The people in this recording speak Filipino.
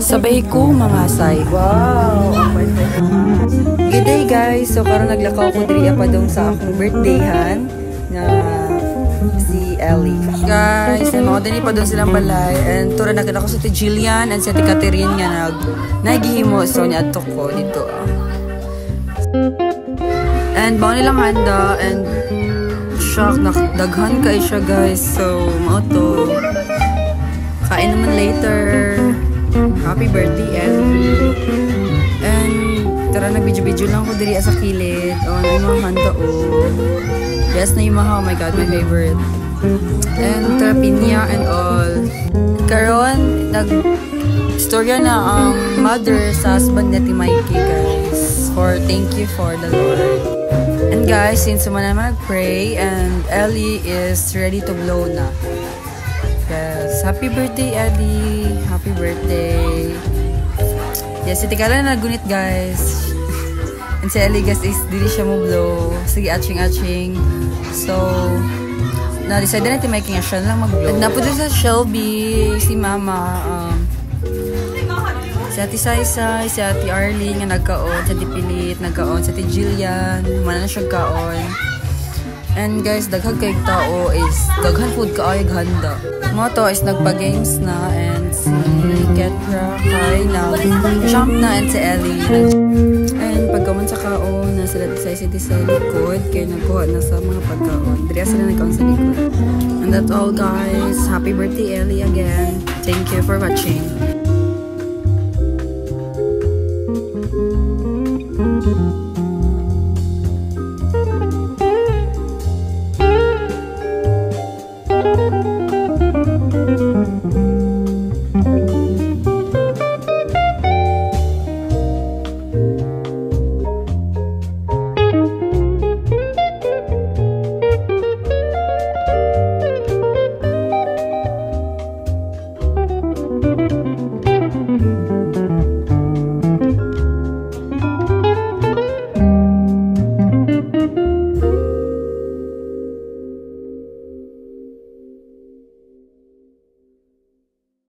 Sabay ko mga say. Wow! Good day guys! So karon naglakaw ko diri pa dong sa akong birthdayhan na si Ellie. Guys, mga dini pa doon silang balay. And tura nakita ko si Jillian and si Catherine nga nagihimo. So niadto ko dito. And mga nilang handa and shock, daghan kay siya guys. So mao to. Kain naman later. Happy birthday, Ellie. And tara, nag-video-video lang ko diri sa kilid. Oh, yung mga handa, oh. Yes na yung mga, oh my god, my favorite. And tara, pinya and all. Karon, nag-storya na ang mother sa husband ni Mikey, guys. Thank you for the Lord. And guys, since naman naman nag-pray, and Ellie is ready to blow na. Yes, happy birthday, Ellie. Happy birthday. Yes, iti ka lang nagunit, guys. And si Ellie, guys, is dili siya mo blow. Sige, atching. So, na-decide na natin may kinga siya lang mag-blow. Napunta sa Shelby, si Mama, si Ate Saysay, si Ate Arlene, nga nagkaon, si Ate Pilit, nagkaon, si Ate Jillian, mana na siya kaon. And guys, daghang kay tao is daghan food kaayog handa. Mga to is nagpa-games na and si Ketra kay na jump na and si Ellie. And pagkaon sa kaon na sila sa likod kay nagkuha na sa mga pagkaon. Diri sila nagkaon sa likod. And that's all guys. Happy birthday Ellie again. Thank you for watching.